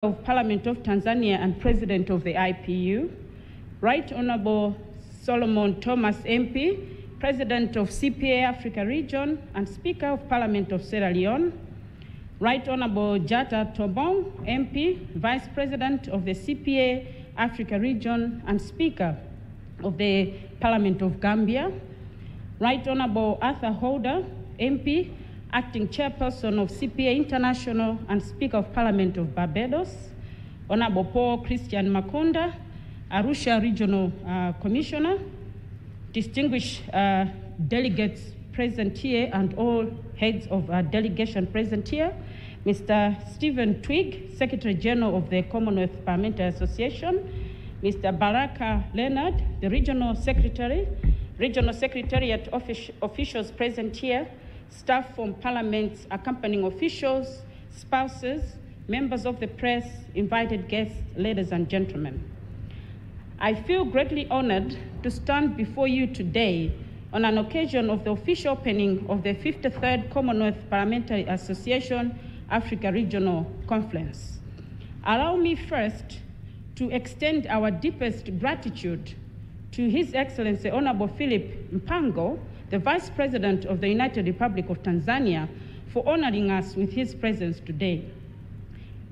of Parliament of Tanzania and President of the IPU, Right Honorable Solomon Thomas MP, President of CPA Africa Region and Speaker of Parliament of Sierra Leone, Right Honorable Jata Tobong MP, Vice President of the CPA Africa Region and Speaker of the Parliament of Gambia, Right Honorable Arthur Holder MP, Acting Chairperson of CPA International and Speaker of Parliament of Barbados, Honorable Paul Christian Makonda, Arusha Regional Commissioner, distinguished delegates present here and all heads of delegation present here, Mr. Stephen Twigg, Secretary General of the Commonwealth Parliamentary Association, Mr. Baraka Leonard, the Regional Secretary, Regional Secretariat officials present here, staff from Parliament's accompanying officials, spouses, members of the press, invited guests, ladies and gentlemen. I feel greatly honored to stand before you today on an occasion of the official opening of the 53rd Commonwealth Parliamentary Association Africa Regional Conference. Allow me first to extend our deepest gratitude to His Excellency Honorable Philip Mpango, the Vice President of the United Republic of Tanzania, for honoring us with his presence today.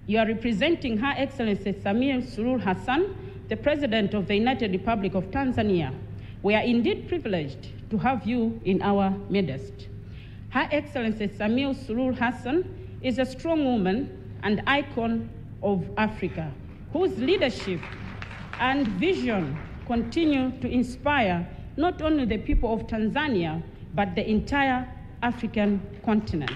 You are representing Her Excellency Samia Suluhu Hassan, the President of the United Republic of Tanzania. We are indeed privileged to have you in our midst. Her Excellency Samia Suluhu Hassan is a strong woman and icon of Africa, whose leadership and vision continue to inspire not only the people of Tanzania, but the entire African continent.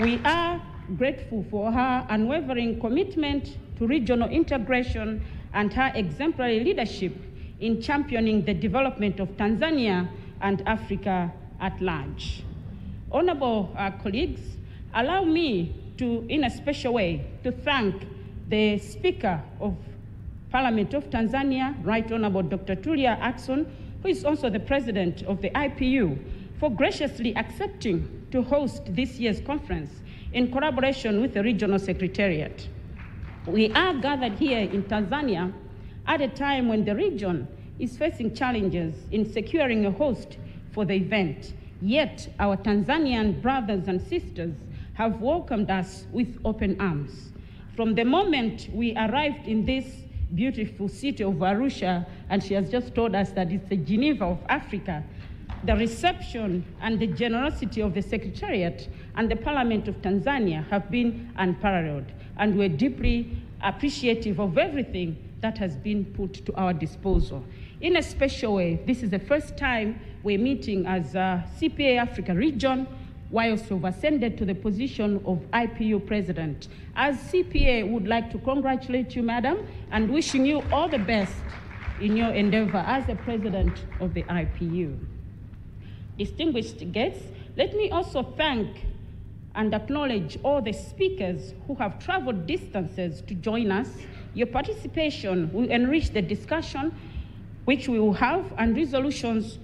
We are grateful for her unwavering commitment to regional integration and her exemplary leadership in championing the development of Tanzania and Africa at large. Honorable colleagues, allow me to, in a special way, to thank the Speaker of Parliament of Tanzania, Right Honorable Dr. Tulia Ackson, who is also the President of the IPU, for graciously accepting to host this year's conference in collaboration with the Regional Secretariat. We are gathered here in Tanzania at a time when the region is facing challenges in securing a host for the event, yet our Tanzanian brothers and sisters have welcomed us with open arms. From the moment we arrived in this beautiful city of Arusha, and she has just told us that it's the Geneva of Africa, the reception and the generosity of the Secretariat and the Parliament of Tanzania have been unparalleled, and we're deeply appreciative of everything that has been put to our disposal. In a special way, this is the first time we're meeting as CPA Africa Region, whilst we've ascended to the position of IPU President. As CPA, would like to congratulate you, Madam, and wishing you all the best in your endeavor as the President of the IPU. Distinguished guests, let me also thank and acknowledge all the speakers who have traveled distances to join us. Your participation will enrich the discussion which we will have and resolutions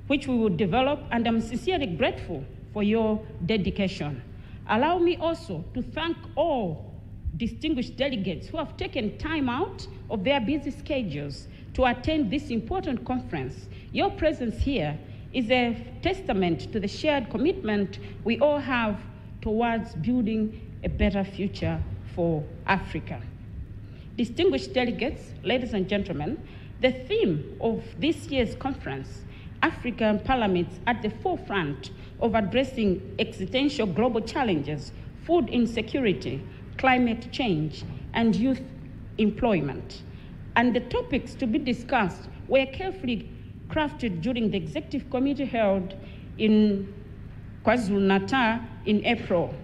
which we will develop, and I'm sincerely grateful for your dedication. Allow me also to thank all distinguished delegates who have taken time out of their busy schedules to attend this important conference. Your presence here is a testament to the shared commitment we all have towards building a better future for Africa. Distinguished delegates, ladies and gentlemen, the theme of this year's conference, African Parliaments at the forefront of addressing existential global challenges, food insecurity, climate change, and youth employment. And the topics to be discussed were carefully crafted during the executive committee held in KwaZulu-Natal in April.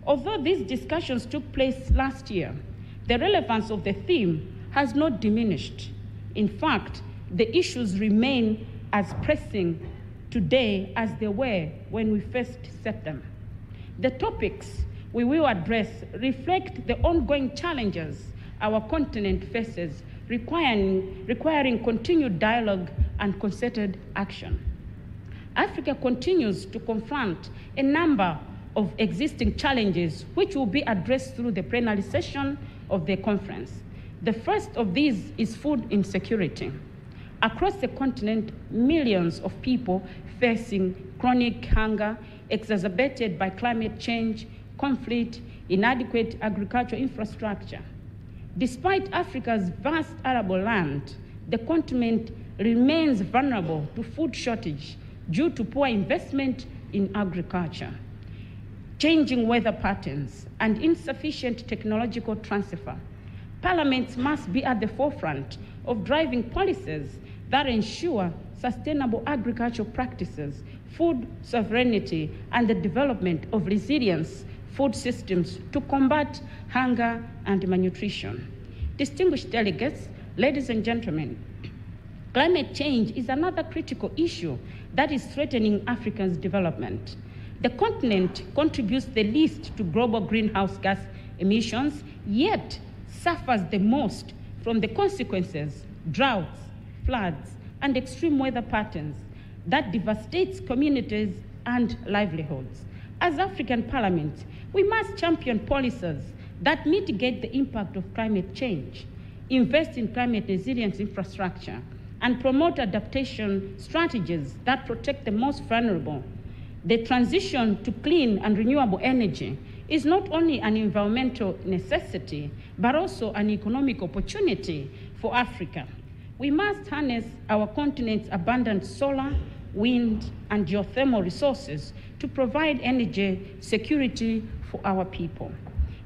Although these discussions took place last year, the relevance of the theme has not diminished. In fact, the issues remain as pressing today as they were when we first set them. The topics we will address reflect the ongoing challenges our continent faces, requiring continued dialogue and concerted action. Africa continues to confront a number of existing challenges which will be addressed through the plenary session of the conference. The first of these is food insecurity. Across the continent, millions of people facing chronic hunger exacerbated by climate change, conflict, inadequate agricultural infrastructure. Despite Africa's vast arable land, the continent remains vulnerable to food shortage due to poor investment in agriculture, changing weather patterns, and insufficient technological transfer. Parliaments must be at the forefront of driving policies that ensure sustainable agricultural practices, food sovereignty, and the development of resilient food systems to combat hunger and malnutrition. Distinguished delegates, ladies and gentlemen, climate change is another critical issue that is threatening Africa's development. The continent contributes the least to global greenhouse gas emissions, yet suffers the most from the consequences, droughts, floods, and extreme weather patterns that devastates communities and livelihoods. As African parliaments, we must champion policies that mitigate the impact of climate change, invest in climate resilience infrastructure, and promote adaptation strategies that protect the most vulnerable. The transition to clean and renewable energy is not only an environmental necessity, but also an economic opportunity for Africa. We must harness our continent's abundant solar, wind, and geothermal resources to provide energy security for our people.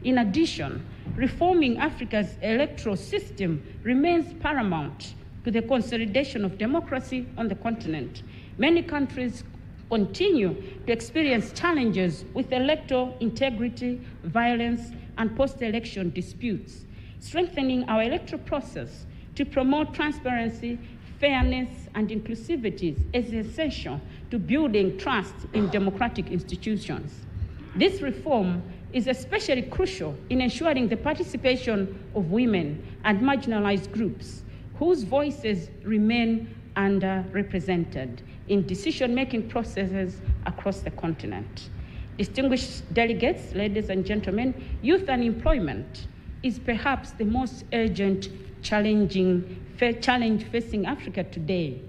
In addition, reforming Africa's electoral system remains paramount to the consolidation of democracy on the continent. Many countries continue to experience challenges with electoral integrity, violence, and post-election disputes. Strengthening our electoral process to promote transparency, fairness, and inclusivity is essential to building trust in democratic institutions. This reform is especially crucial in ensuring the participation of women and marginalized groups whose voices remain underrepresented in decision-making processes across the continent. Distinguished delegates, ladies and gentlemen, youth unemployment is perhaps the most urgent challenge facing Africa today.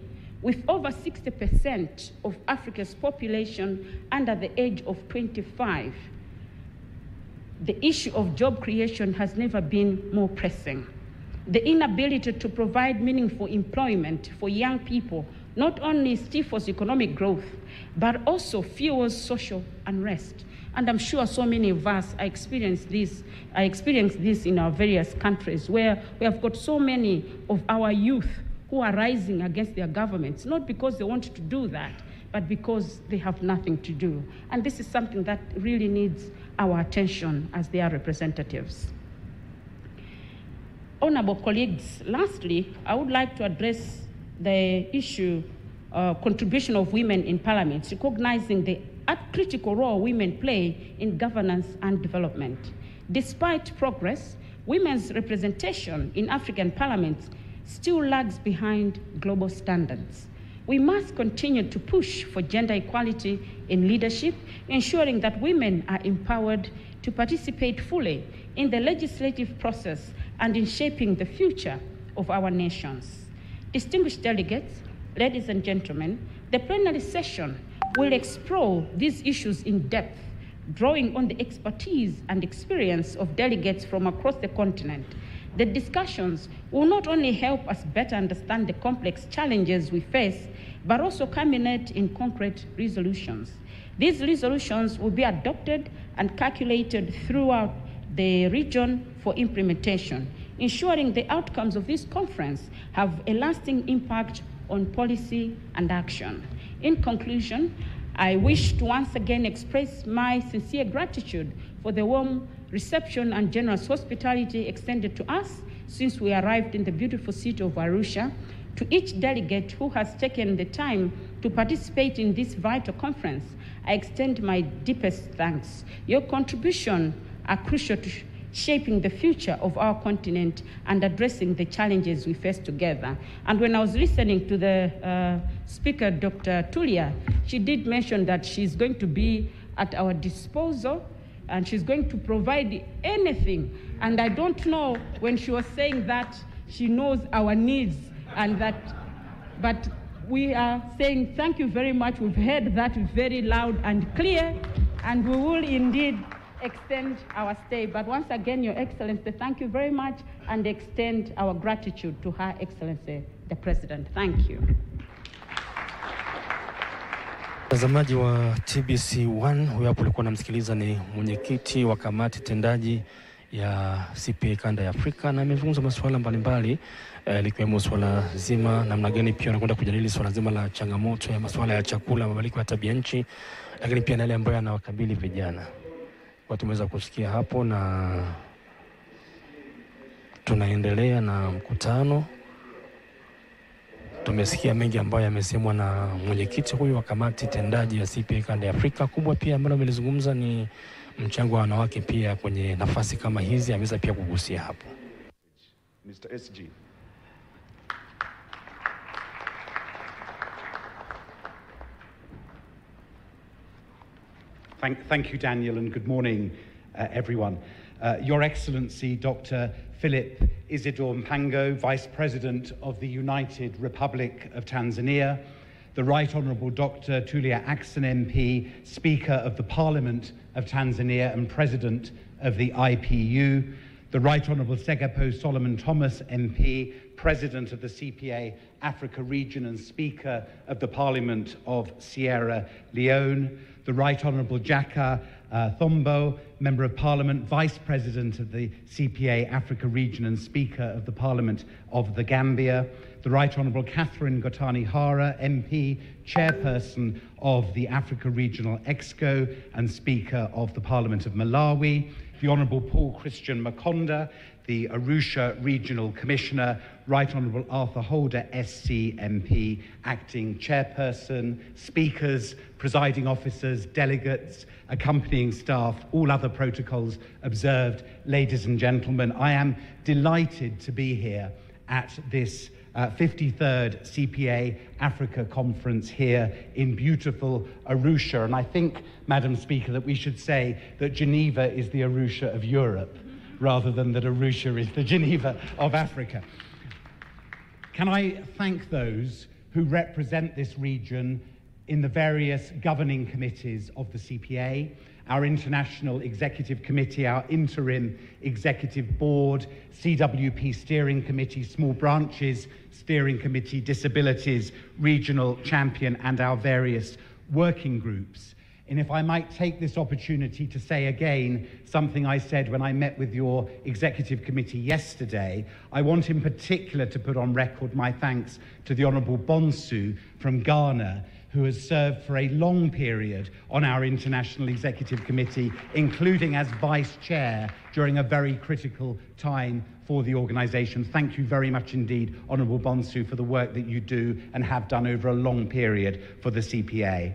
With over 60% of Africa's population under the age of 25, the issue of job creation has never been more pressing. The inability to provide meaningful employment for young people not only stifles economic growth, but also fuels social unrest. And I'm sure so many of us experience this in our various countries, where we have got so many of our youth who are rising against their governments, not because they want to do that, but because they have nothing to do. And this is something that really needs our attention as their representatives. Honorable colleagues, lastly, I would like to address the issue contribution of women in parliament, recognizing the critical role women play in governance and development. Despite progress, women's representation in African parliaments still lags behind global standards. We must continue to push for gender equality in leadership, ensuring that women are empowered to participate fully in the legislative process and in shaping the future of our nations. Distinguished delegates, ladies and gentlemen, the plenary session will explore these issues in depth, drawing on the expertise and experience of delegates from across the continent. The discussions will not only help us better understand the complex challenges we face, but also culminate in concrete resolutions. These resolutions will be adopted and calculated throughout the region for implementation, ensuring the outcomes of this conference have a lasting impact on policy and action. In conclusion, I wish to once again express my sincere gratitude for the warm reception and generous hospitality extended to us since we arrived in the beautiful city of Arusha. To each delegate who has taken the time to participate in this vital conference, I extend my deepest thanks. Your contributions are crucial to shaping the future of our continent and addressing the challenges we face together. And when I was listening to the speaker, Dr. Tulia, she did mention that she's going to be at our disposal, and she's going to provide anything. And I don't know, when she was saying that, she knows our needs, and that, but we are saying thank you very much. We've heard that very loud and clear, and we will indeed extend our stay. But once again, Your Excellency, thank you very much, and extend our gratitude to Her Excellency, the President. Thank you. Mtazamaji wa TBC1, huyo hapo ulikuwa unamsikiliza ni mwenyekiti wa kamati tendaji ya CPA Kanda ya Afrika, na amezungumza masuala mbalimbali likiwemo swala zima namna gani pia anakwenda kujadili swala zima la changamoto ya masuala ya chakula, mabadiliko ya tabia nchi, lakini pia na yale ambayo yanawakabili vijana. Kwa tumeweza kusikia hapo, na tunaendelea na mkutano. Tumesikia mengi ambayo yamesemwa na mwenyekiti huyu wa kamati tendaji ya CPA Kanda ya Afrika. Kubwa pia ambalo amelizungumza ni mchango wa wanawake pia kwenye nafasi kama hizi, ameweza pia kugusia hapo. Mr. SG. Thank you, Daniel, and good morning, everyone. Your Excellency, Dr. 𝒓𝒊𝒈𝒉𝒕, Vice President of the United Republic of Tanzania, the Right Honourable Dr. Tulia Ackson MP, Speaker of the Parliament of Tanzania and President of the IPU, the Right Honourable 𝒓𝒊𝒈𝒉𝒕 MP, President of the CPA Africa Region and Speaker of the Parliament of Sierra Leone, the Right Honourable Jaka Thombo, Member of Parliament, Vice President of the CPA Africa Region and Speaker of the Parliament of the Gambia, the Right Honourable Catherine Gotani-Hara, MP, Chairperson of the Africa Regional Exco and Speaker of the Parliament of Malawi, the Honourable Paul Christian Makonda, the Arusha Regional Commissioner, Right Honourable Arthur Holder, SC MP, Acting Chairperson, Speakers, Presiding Officers, Delegates, accompanying staff, all other protocols observed. Ladies and gentlemen, I am delighted to be here at this 53rd CPA Africa Conference here in beautiful Arusha. And I think, Madam Speaker, that we should say that Geneva is the Arusha of Europe, rather than that Arusha is the Geneva of Africa. Can I thank those who represent this region in the various governing committees of the CPA, our International Executive Committee, our Interim Executive Board, CWP Steering Committee, Small Branches Steering Committee, Disabilities Regional Champion, and our various working groups. And if I might take this opportunity to say again something I said when I met with your Executive Committee yesterday, I want in particular to put on record my thanks to the Honourable Bonsu from Ghana, who has served for a long period on our International Executive Committee, including as Vice Chair during a very critical time for the organisation. Thank you very much indeed, Honourable Bonsu, for the work that you do and have done over a long period for the CPA.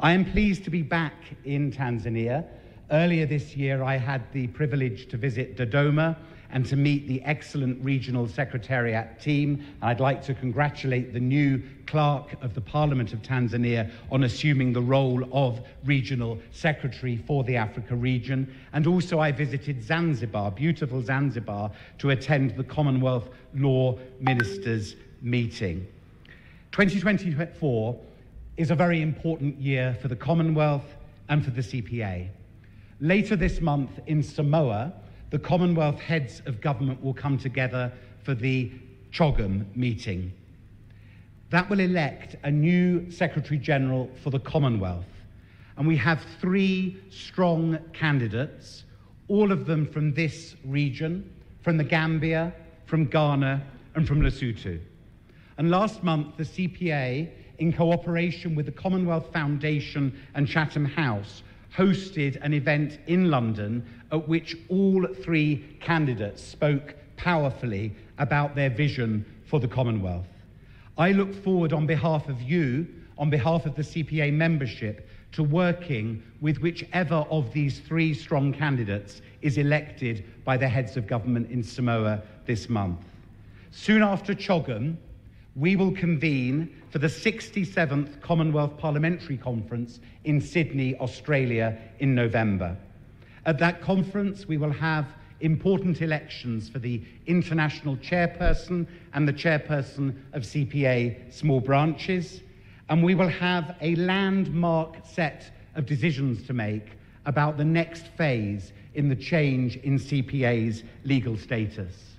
I am pleased to be back in Tanzania. Earlier this year, I had the privilege to visit Dodoma and to meet the excellent Regional Secretariat team. I'd like to congratulate the new Clerk of the Parliament of Tanzania on assuming the role of Regional Secretary for the Africa region. And also I visited Zanzibar, beautiful Zanzibar, to attend the Commonwealth Law Ministers meeting. 2024 is a very important year for the Commonwealth and for the CPA. Later this month in Samoa, the Commonwealth heads of government will come together for the CHOGM meeting. That will elect a new Secretary-General for the Commonwealth. And we have 3 strong candidates, all of them from this region, from the Gambia, from Ghana, and from Lesotho. And last month, the CPA, in cooperation with the Commonwealth Foundation and Chatham House, hosted an event in London at which all 3 candidates spoke powerfully about their vision for the Commonwealth. I look forward on behalf of you, on behalf of the CPA membership, to working with whichever of these 3 strong candidates is elected by the heads of government in Samoa this month. Soon after CHOGM, we will convene for the 67th Commonwealth Parliamentary Conference in Sydney, Australia in November. At that conference, we will have important elections for the international chairperson and the chairperson of CPA small branches, and we will have a landmark set of decisions to make about the next phase in the change in CPA's legal status.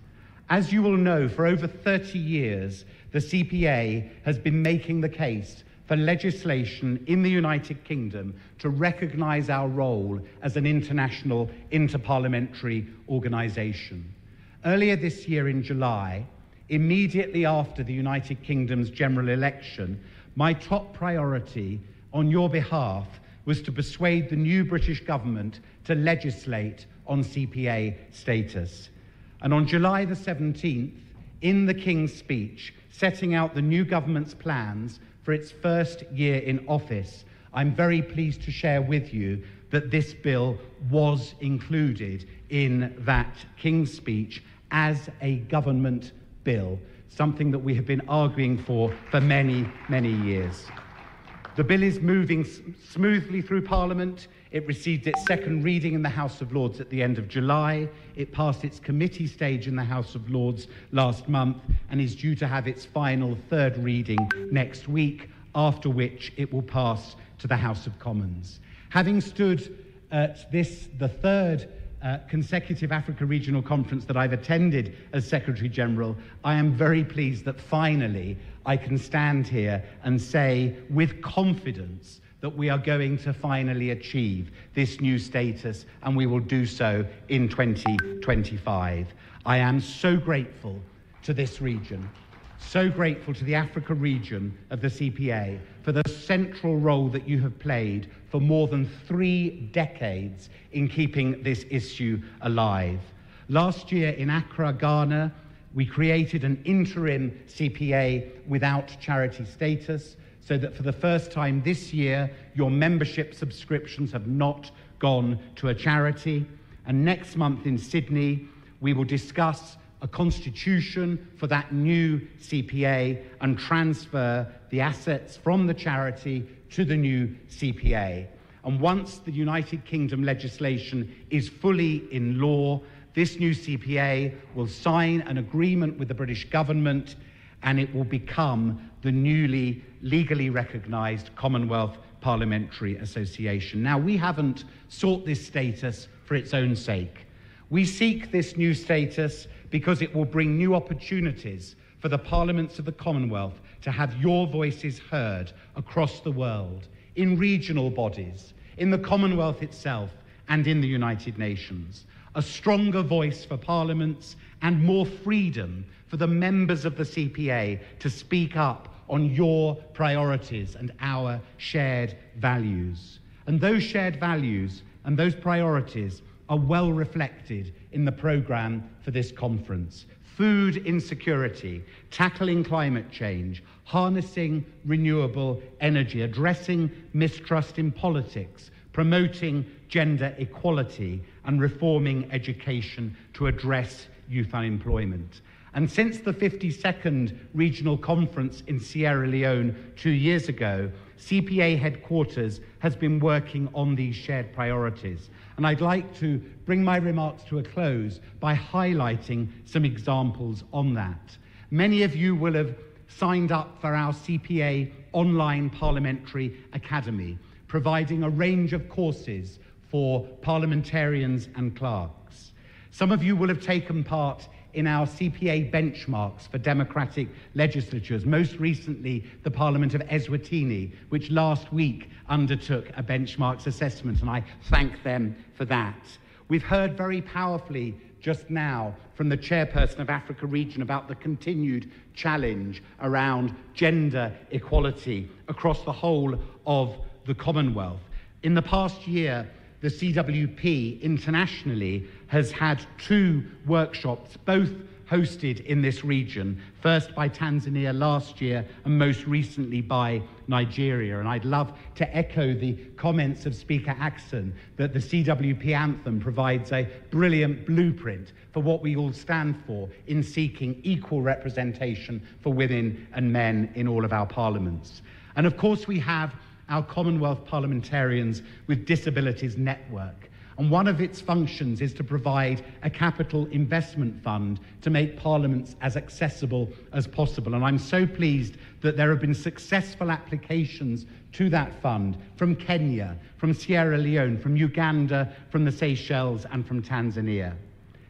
As you will know, for over 30 years, the CPA has been making the case for legislation in the United Kingdom to recognise our role as an international interparliamentary organisation. Earlier this year in July, immediately after the United Kingdom's general election, my top priority on your behalf was to persuade the new British government to legislate on CPA status. And on July the 17th, in the King's speech, setting out the new government's plans for its first year in office, I'm very pleased to share with you that this bill was included in that King's speech as a government bill, something that we have been arguing for many, many years. The bill is moving smoothly through Parliament. It received its second reading in the House of Lords at the end of July. It passed its committee stage in the House of Lords last month and is due to have its final third reading next week, after which it will pass to the House of Commons. Having stood at the third consecutive Africa Regional Conference that I've attended as Secretary-General, I am very pleased that finally I can stand here and say with confidence that we are going to finally achieve this new status, and we will do so in 2025. I am so grateful to this region, so grateful to the Africa region of the CPA for the central role that you have played for more than 3 decades in keeping this issue alive. Last year in Accra, Ghana, we created an interim CPA without charity status, so that for the first time this year, your membership subscriptions have not gone to a charity. And next month in Sydney, we will discuss a constitution for that new CPA and transfer the assets from the charity to the new CPA. And once the United Kingdom legislation is fully in law, this new CPA will sign an agreement with the British government, and it will become the newly legally recognised Commonwealth Parliamentary Association. Now, we haven't sought this status for its own sake. We seek this new status because it will bring new opportunities for the parliaments of the Commonwealth to have your voices heard across the world, in regional bodies, in the Commonwealth itself, and in the United Nations. A stronger voice for parliaments and more freedom for the members of the CPA to speak up on your priorities and our shared values. And those shared values and those priorities are well reflected in the programme for this conference. Food insecurity, tackling climate change, harnessing renewable energy, addressing mistrust in politics, promoting gender equality, and reforming education to address youth unemployment. And since the 52nd Regional Conference in Sierra Leone 2 years ago, CPA headquarters has been working on these shared priorities. And I'd like to bring my remarks to a close by highlighting some examples on that. Many of you will have signed up for our CPA online parliamentary academy, providing a range of courses for parliamentarians and clerks. Some of you will have taken part in our CPA benchmarks for democratic legislatures, most recently the Parliament of Eswatini, which last week undertook a benchmarks assessment, and I thank them for that. We've heard very powerfully just now from the chairperson of Africa Region about the continued challenge around gender equality across the whole of the Commonwealth. In the past year, the CWP internationally has had 2 workshops, both hosted in this region, first by Tanzania last year and most recently by Nigeria. And I'd love to echo the comments of Speaker Axon that the CWP anthem provides a brilliant blueprint for what we all stand for in seeking equal representation for women and men in all of our parliaments. And of course we have our Commonwealth Parliamentarians with Disabilities Network. And one of its functions is to provide a capital investment fund to make parliaments as accessible as possible. And I'm so pleased that there have been successful applications to that fund from Kenya, from Sierra Leone, from Uganda, from the Seychelles, and from Tanzania.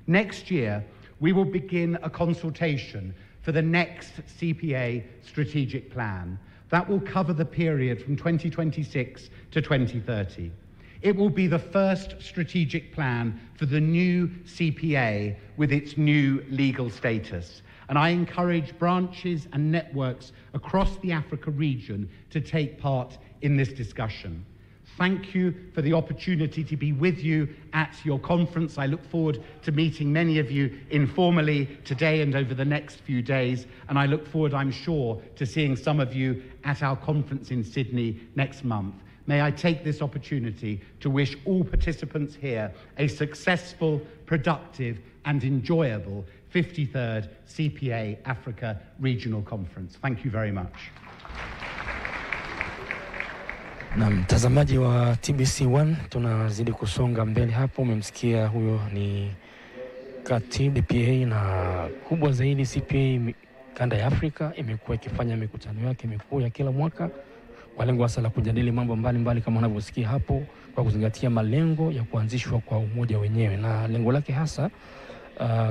Next year, we will begin a consultation for the next CPA strategic plan. That will cover the period from 2026 to 2030. It will be the first strategic plan for the new CPA with its new legal status. And I encourage branches and networks across the Africa region to take part in this discussion. Thank you for the opportunity to be with you at your conference. I look forward to meeting many of you informally today and over the next few days. And I look forward, I'm sure, to seeing some of you at our conference in Sydney next month. May I take this opportunity to wish all participants here a successful, productive, and enjoyable 53rd CPA Africa Regional Conference. Thank you very much. Na mtazamaji wa TBC1, tunazidi kusonga mbele hapo. Umemsikia huyo ni katibu CPA, na kubwa zaidi CPA Kanda ya Afrika imekuwa ikifanya mikutano yake mikuu ya kila mwaka kwa lengo hasa la kujadili mambo mbalimbali kama unavyosikia hapo, kwa kuzingatia malengo ya kuanzishwa kwa umoja wenyewe. Na lengo lake hasa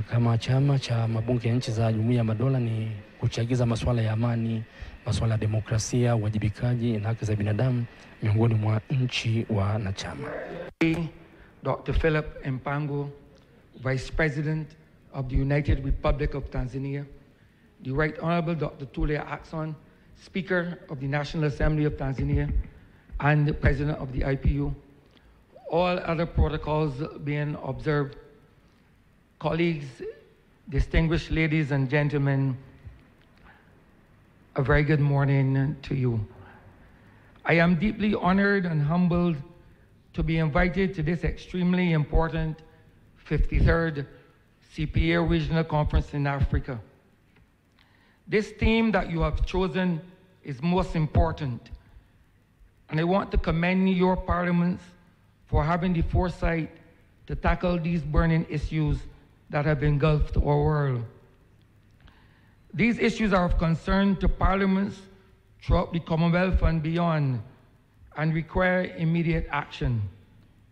kama chama cha mabunge ya nchi za Jumuiya Madola ni kuchagiza masuala ya amani, masuala ya demokrasia, uwajibikaji na haki za binadamu miongoni mwa nchi wanachama. Dr. 𝒓𝒊𝒈𝒉𝒕, Vice President of the United Republic of Tanzania, the Right Honorable Dr. Tulia Ackson, Speaker of the National Assembly of Tanzania and the President of the IPU, all other protocols being observed, colleagues, distinguished ladies and gentlemen, a very good morning to you. I am deeply honored and humbled to be invited to this extremely important 53rd CPA Regional Conference in Africa. This theme that you have chosen is most important, and I want to commend your parliaments for having the foresight to tackle these burning issues that have engulfed our world. These issues are of concern to parliaments throughout the Commonwealth and beyond, and require immediate action.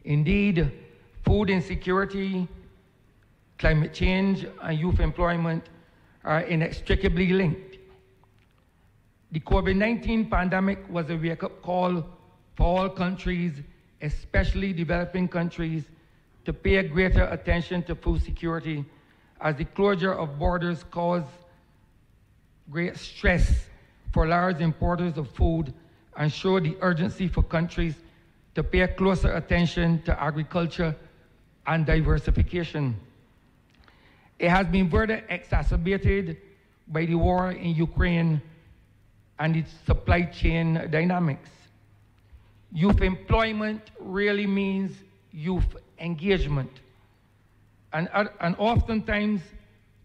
Indeed, food insecurity, climate change, and youth employment are inextricably linked. The COVID-19 pandemic was a wake-up call for all countries, especially developing countries, to pay greater attention to food security, as the closure of borders caused great stress for large importers of food and show the urgency for countries to pay closer attention to agriculture and diversification. It has been further exacerbated by the war in Ukraine and its supply chain dynamics. Youth employment really means youth engagement. And oftentimes,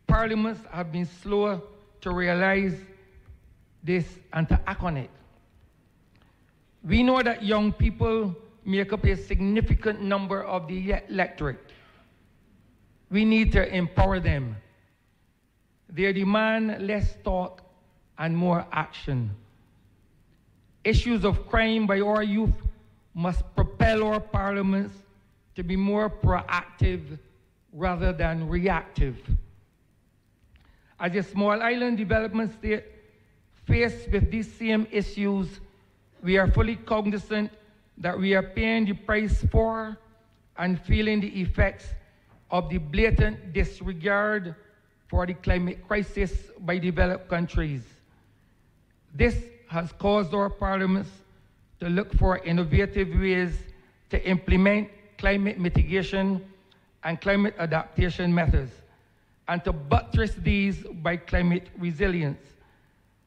parliaments have been slow to realize this and to act on it. We know that young people make up a significant number of the electorate. We need to empower them. They demand less talk and more action. Issues of crime by our youth must propel our parliaments to be more proactive rather than reactive. As a small island development state faced with these same issues, we are fully cognizant that we are paying the price for and feeling the effects of the blatant disregard for the climate crisis by developed countries. This has caused our parliaments to look for innovative ways to implement climate mitigation and climate adaptation methods, and to buttress these by climate resilience.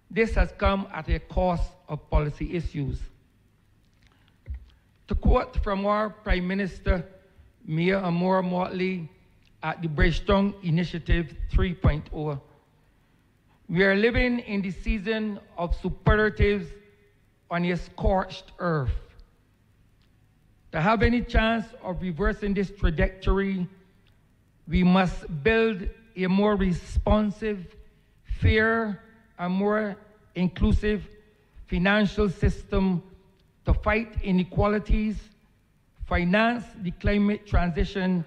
This has come at a cost of policy issues. To quote from our Prime Minister, Mayor Amor Motley, at the Bridgetown Initiative 3.0, we are living in the season of superlatives on a scorched earth. To have any chance of reversing this trajectory, we must build a more responsive, fair, and more inclusive financial system to fight inequalities, finance the climate transition,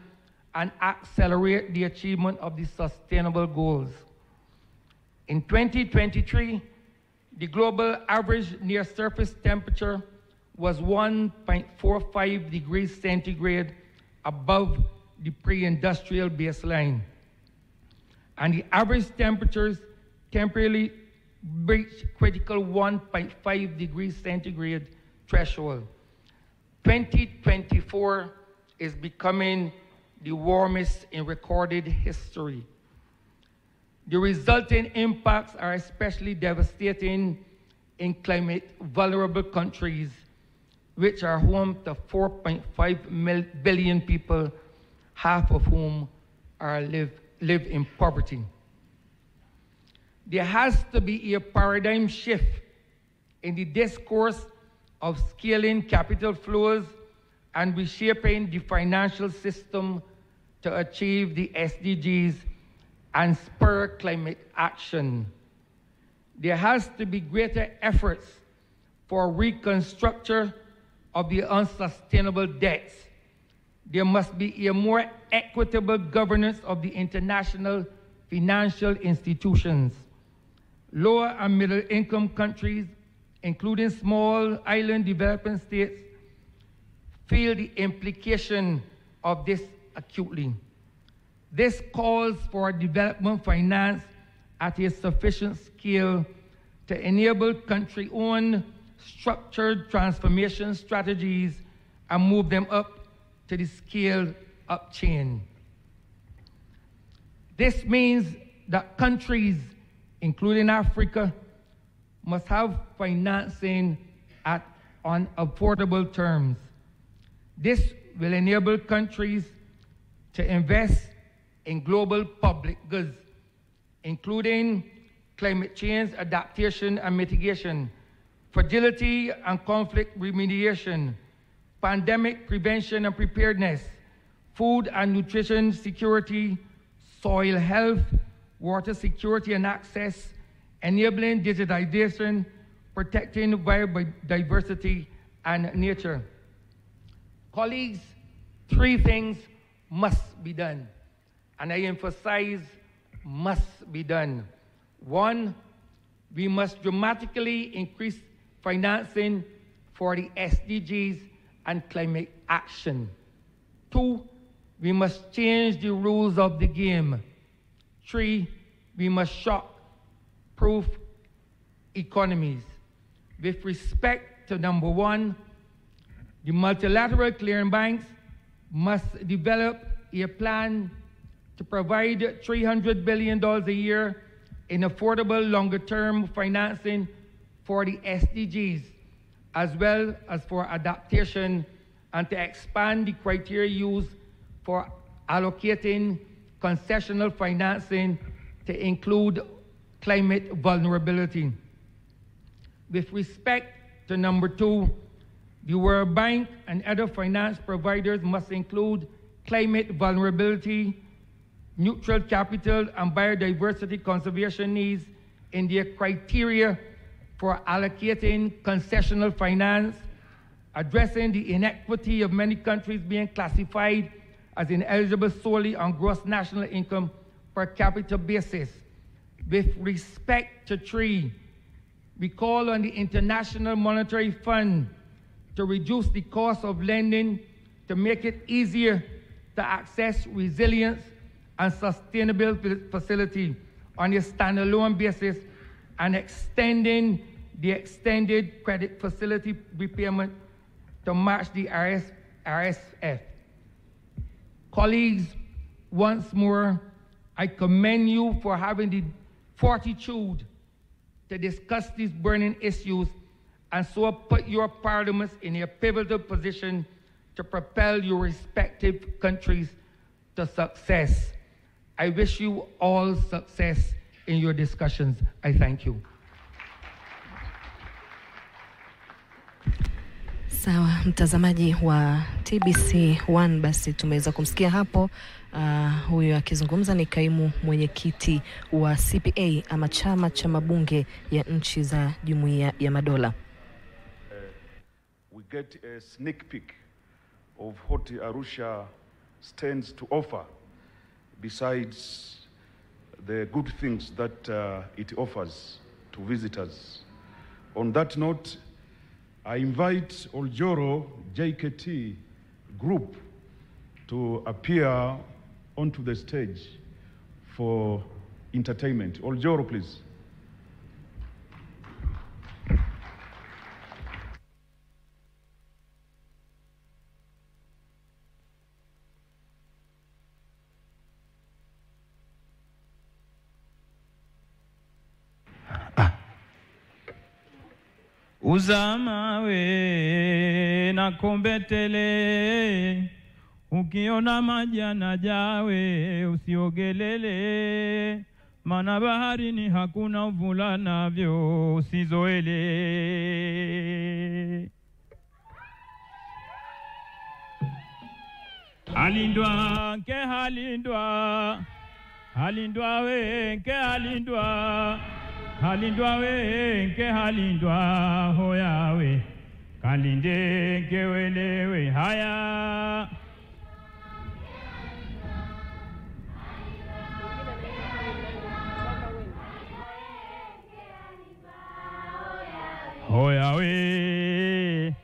and accelerate the achievement of the sustainable goals. In 2023, the global average near surface temperature was 1.45 degrees centigrade above the pre-industrial baseline. And the average temperatures temporarily breached critical 1.5 degrees centigrade threshold. 2024 is becoming the warmest in recorded history. The resulting impacts are especially devastating in climate vulnerable countries, which are home to 4.5 billion people, half of whom live in poverty. There has to be a paradigm shift in the discourse of scaling capital flows and reshaping the financial system to achieve the SDGs and spur climate action. There has to be greater efforts for reconstruction of the unsustainable debts. There must be a more equitable governance of the international financial institutions. Lower and middle income countries, including small island developing states, feel the implication of this acutely. This calls for development finance at a sufficient scale to enable country-owned structured transformation strategies and move them up to the scale-up chain. This means that countries, including Africa, must have financing on affordable terms. This will enable countries to invest in global public goods, including climate change adaptation and mitigation, fragility and conflict remediation, pandemic prevention and preparedness, food and nutrition security, soil health, water security and access, enabling digitization, protecting biodiversity and nature. Colleagues, three things must be done, and I emphasize must be done. One, we must dramatically increase financing for the SDGs and climate action. Two, we must change the rules of the game. Three, we must shock-proof economies. With respect to number one, the multilateral clearing banks must develop a plan to provide $300 billion a year in affordable longer-term financing for the SDGs, as well as for adaptation, and to expand the criteria used for allocating concessional financing to include climate vulnerability. With respect to number two, the World Bank and other finance providers must include climate vulnerability, neutral capital, and biodiversity conservation needs in their criteria for allocating concessional finance, addressing the inequity of many countries being classified as ineligible solely on gross national income per capita basis. With respect to three, we call on the International Monetary Fund to reduce the cost of lending to make it easier to access resilience and sustainable facility on a standalone basis, and extending the extended credit facility repayment to match the RSF. Colleagues, once more, I commend you for having the fortitude to discuss these burning issues and so put your parliaments in a pivotal position to propel your respective countries to success. I wish you all success in your discussions. I thank you. Sawa, mtazamaji wa TBC1, basi tumeweza kumsikia hapo huyo akizungumza ni kaimu mwenyekiti wa CPA ama chama cha mabunge ya nchi za Jumuiya ya Madola. We get a sneak peek of what Arusha stands to offer besides the good things that it offers to visitors. On that note, I invite Oljoro JKT group to appear onto the stage for entertainment. Oljoro, please. Uzama we na kombetele, ukiona majana jawe usiogelele, mana baharini hakuna uvulanavyo usizoele. Halindwa nke halindwa, halindwa we nke halindwa, halindwa we nke halindwa hoya we, kalinde nke welewe haya. Hoya we,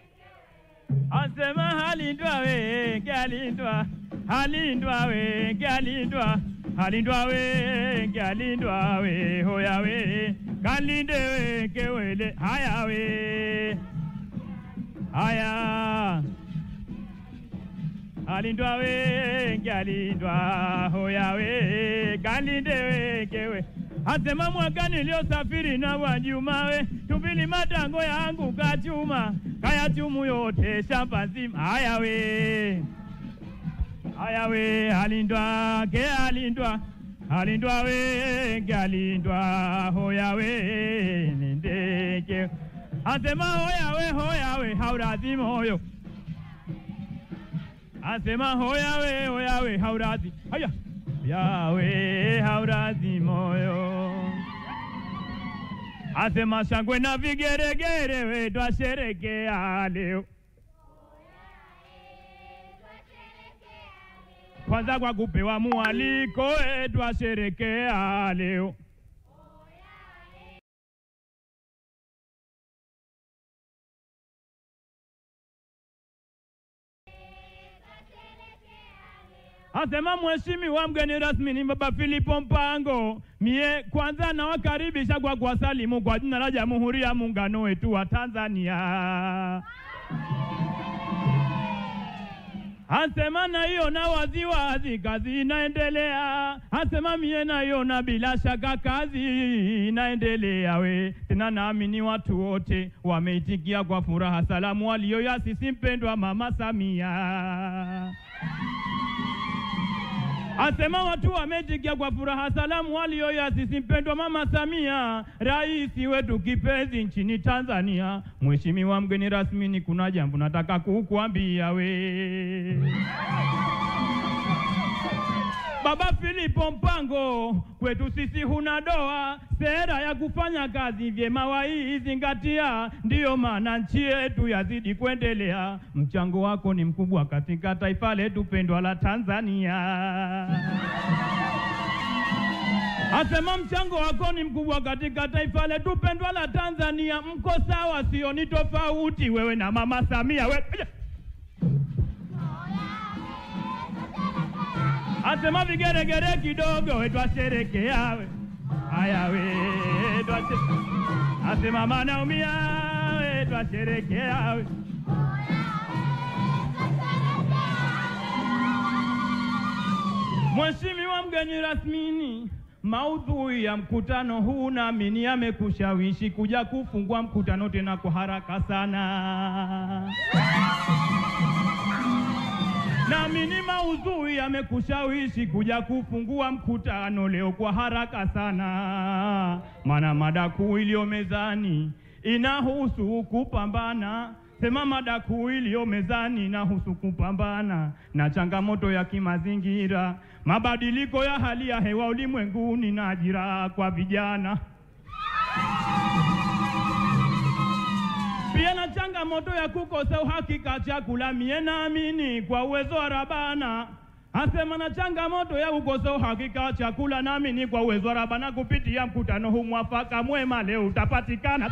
asema halindwa we nke halindwa, halindwa we nke halindwa, halindwa we nke halindwa we hoya we, kalinde we nke wele haya we haya. Halindwa we nke halindwa hoya we, kalinde we nke we. Asema mwaka niliosafiri na Wajuma we, tupili matango yangu kachuma, kaya chumu yote shamba nzima haya we haya we. Halindwa ke halindwa, halindwa we ke halindwa hoya we nindeke. Asema hoya we haurazi moyo, asema hoya we haurazi haya yawe haurazi moyo. Asema shangwe na vigeregere we twasherekea leo, kwanza kwa kupewa mwaliko we twasherekea leo. Asema mheshimiwa mgeni rasmi ni Baba Philipo Mpango, mie kwanza na wakaribisha kwa kuwasalimu kwa jina la Jamhuri ya Muungano wetu wa Tanzania. Asema na hiyo na waziwazi kazi inaendelea, asema mie na hiyo na bila shaka kazi inaendelea we. Tena naamini watu wote wameitikia kwa furaha salamu walioyasisi mpendwa Mama Samia. Asema watu wameitikia kwa furaha salamu walioyasisi mpendwa Mama Samia, raisi wetu kipenzi nchini Tanzania. Mheshimiwa mgeni rasmi, ni kuna jambo nataka kukuambia we. Baba Philipo Mpango, kwetu sisi huna doa, sera ya kufanya kazi vyema waizingatia, ndiyo maana nchi yetu yazidi kuendelea. Mchango wako ni mkubwa katika taifa letu pendwa la Tanzania. Asema mchango wako ni mkubwa katika taifa letu pendwa la Tanzania. Mko sawa, sio ni tofauti wewe na Mama Samia we. Asema vigeregere kidogo we twasherekea we haya we twasherekea. Asema manaumia we twasherekea we. Mheshimiwa mgeni rasmini, maudhui ya mkutano huu naamini yamekushawishi kuja kufungua mkutano tena kwa haraka sana. Naamini maudhui yamekushawishi kuja kufungua mkutano leo kwa haraka sana. Maana mada kuu iliyo mezani inahusu kupambana. Sema mada kuu iliyo mezani inahusu kupambana na changamoto ya kimazingira, mabadiliko ya hali ya hewa ulimwenguni na ajira kwa vijana. Pia na changamoto ya kukosa uhakika chakula. Mie naamini kwa uwezo wa Rabana, asema na changamoto ya kukosa uhakika chakula, naamini kwa uwezo wa Rabana kupitia mkutano huu mwafaka mwema leo utapatikana.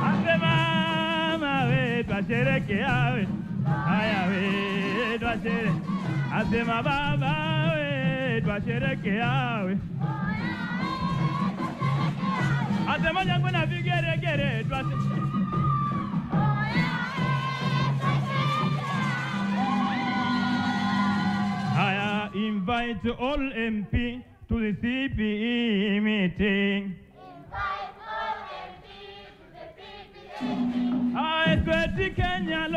Asema mawe twasherekea we, haya we twashere. Asema baba we twasherekea we. Asema jangu na vigeregere twasherekea. I invite all MP to the CPE meeting. Invite all MP to the CPE meeting. I swear to Kenya,